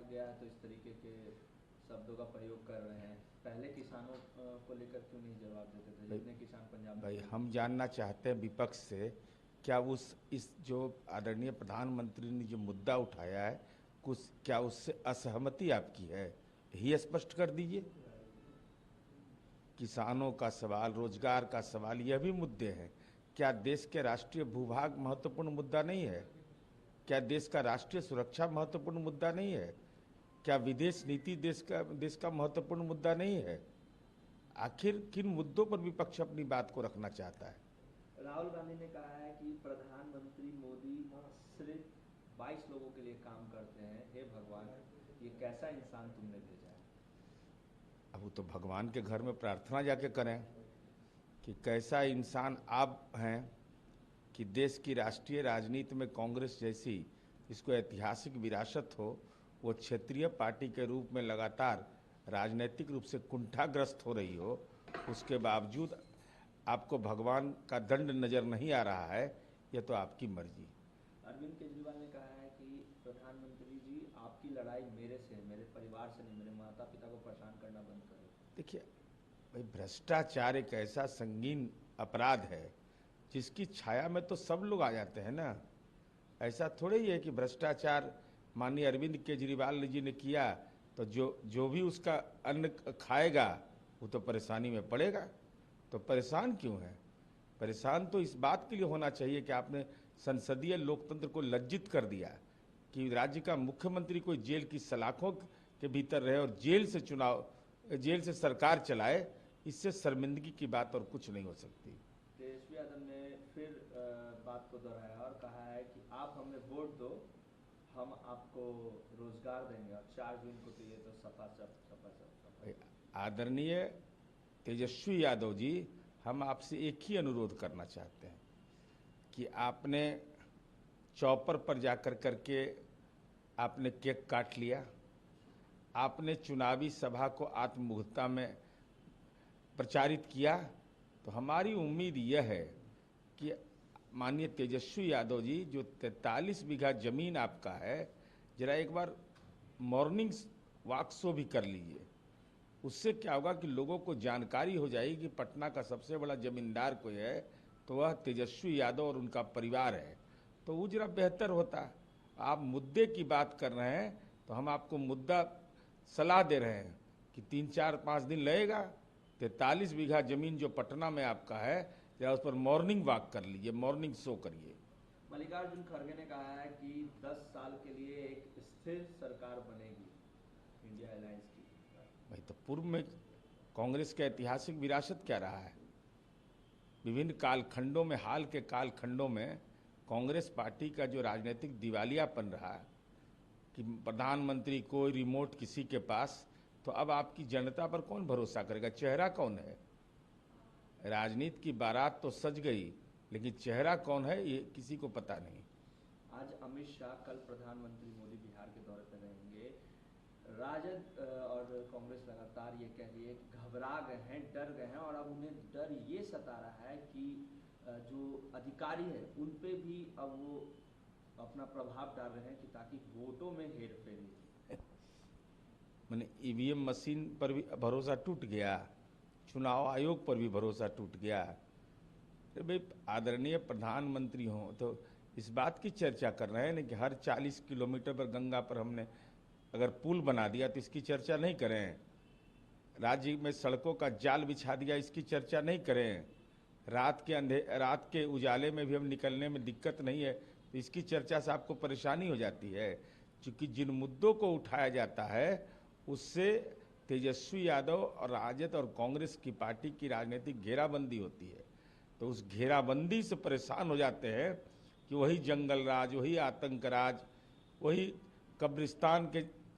गया तो इस तरीके के शब्दों का प्रयोग कर रहे हैं। पहले किसानों को लेकर क्यों नहीं जवाब देते थे, भाई जितने किसान पंजाब में भाई शहीद हम हुए? जानना चाहते हैं विपक्ष से, क्या उस इस जो आदरणीय प्रधानमंत्री ने जो मुद्दा उठाया है, कुछ क्या उससे असहमति आपकी है? यही स्पष्ट कर दीजिए। किसानों का सवाल, रोजगार का सवाल, यह भी मुद्दे हैं। क्या देश के राष्ट्रीय भूभाग महत्वपूर्ण मुद्दा नहीं है? क्या देश का राष्ट्रीय सुरक्षा महत्वपूर्ण मुद्दा नहीं है? क्या विदेश नीति देश का महत्वपूर्ण मुद्दा नहीं है? आखिर किन मुद्दों पर विपक्ष अपनी बात को रखना चाहता है? राहुल गांधी ने कहा है कि प्रधानमंत्री मोदी सिर्फ 22 लोगों के लिए काम करते हैं। हे भगवान, ये कैसा इंसान तुमने भेजा है? अब वो तो भगवान के घर में प्रार्थना जाके करें कि कैसा इंसान आप हैं कि देश की राष्ट्रीय राजनीति में कांग्रेस जैसी, इसको ऐतिहासिक विरासत हो, वो क्षेत्रीय पार्टी के रूप में लगातार राजनीतिक रूप से कुंठाग्रस्त हो रही हो, उसके बावजूद आपको भगवान का दंड नजर नहीं आ रहा है। यह तो आपकी मर्जी। अरविंद केजरीवाल ने कहा है कि प्रधानमंत्री जी, आपकी लड़ाई मेरे से, मेरे परिवार से नहीं, मेरे माता पिता को परेशान करना बंद करो। देखिए भाई, भ्रष्टाचार एक ऐसा संगीन अपराध है जिसकी छाया में तो सब लोग आ जाते हैं ना। ऐसा थोड़े ही है कि भ्रष्टाचार माननीय अरविंद केजरीवाल जी ने किया तो जो भी उसका अन्न खाएगा वो तो परेशानी में पड़ेगा। तो परेशान क्यों है? परेशान तो इस बात के लिए होना चाहिए कि आपने संसदीय लोकतंत्र को लज्जित कर दिया कि राज्य का मुख्यमंत्री कोई जेल की सलाखों के भीतर रहे और जेल से सरकार चलाए। इससे शर्मिंदगी की बात और कुछ नहीं हो सकती। तेजस्वी यादव ने फिर बात को दोहराया और कहा है कि आप हमें वोट दो, हम आपको रोजगार देंगे, और 4 जून को तो ये तो सपा सब। आदरणीय तेजस्वी यादव जी, हम आपसे एक ही अनुरोध करना चाहते हैं कि आपने चौपर पर जाकर करके आपने केक काट लिया, आपने चुनावी सभा को आत्ममुग्धता में प्रचारित किया, तो हमारी उम्मीद यह है कि माननीय तेजस्वी यादव जी, जो 43 बीघा जमीन आपका है, जरा एक बार मॉर्निंग वॉक शो भी कर लीजिए। उससे क्या होगा कि लोगों को जानकारी हो जाएगी कि पटना का सबसे बड़ा जमींदार कोई है तो वह तेजस्वी यादव और उनका परिवार है। तो वो जरा बेहतर होता। आप मुद्दे की बात कर रहे हैं तो हम आपको मुद्दा सलाह दे रहे हैं कि 3-4-5 दिन लगेगा। 43 बीघा जमीन जो पटना में आपका है, जरा उस पर मॉर्निंग वॉक कर लीजिए, मॉर्निंग शो करिए। मल्लिकार्जुन खड़गे ने कहा है कि 10 साल के लिए एक स्थिर सरकार बनेगी इंडिया अलायंस की। भाई तो पूर्व में कांग्रेस का ऐतिहासिक विरासत क्या रहा है? विभिन्न कालखंडों में, हाल के कालखंडों में कांग्रेस पार्टी का जो राजनीतिक दिवालियापन रहा कि प्रधानमंत्री कोई रिमोट किसी के पास, तो अब आपकी जनता पर कौन भरोसा करेगा? चेहरा कौन है? राजनीति की बारात तो सज गई, लेकिन चेहरा कौन है ये किसी को पता नहीं। आज अमित शाह, कल प्रधानमंत्री मोदी बिहार के दौरे पर रहेंगे। राजद और कांग्रेस लगातार ये कह रही है कि घबरा गए हैं, डर गए हैं, और अब उन्हें डर ये सता रहा है कि जो अधिकारी है उन पे भी अब वो अपना प्रभाव डाल रहे हैं कि ताकि वोटों में हेरफेरी। मैंने ईवीएम मशीन पर भी भरोसा टूट गया, चुनाव आयोग पर भी भरोसा टूट गया। भाई आदरणीय प्रधानमंत्री हो तो इस बात की चर्चा कर रहे हैं ना कि हर 40 किलोमीटर पर गंगा पर हमने अगर पुल बना दिया तो इसकी चर्चा नहीं करें। राज्य में सड़कों का जाल बिछा दिया, इसकी चर्चा नहीं करें। रात के उजाले में भी हम निकलने में दिक्कत नहीं है तो इसकी चर्चा से आपको परेशानी हो जाती है। क्योंकि जिन मुद्दों को उठाया जाता है उससे तेजस्वी यादव और राजद और कांग्रेस की पार्टी की राजनीतिक घेराबंदी होती है। तो उस घेराबंदी से परेशान हो जाते हैं कि वही जंगल राज, वही आतंक राज, वही कब्रिस्तान के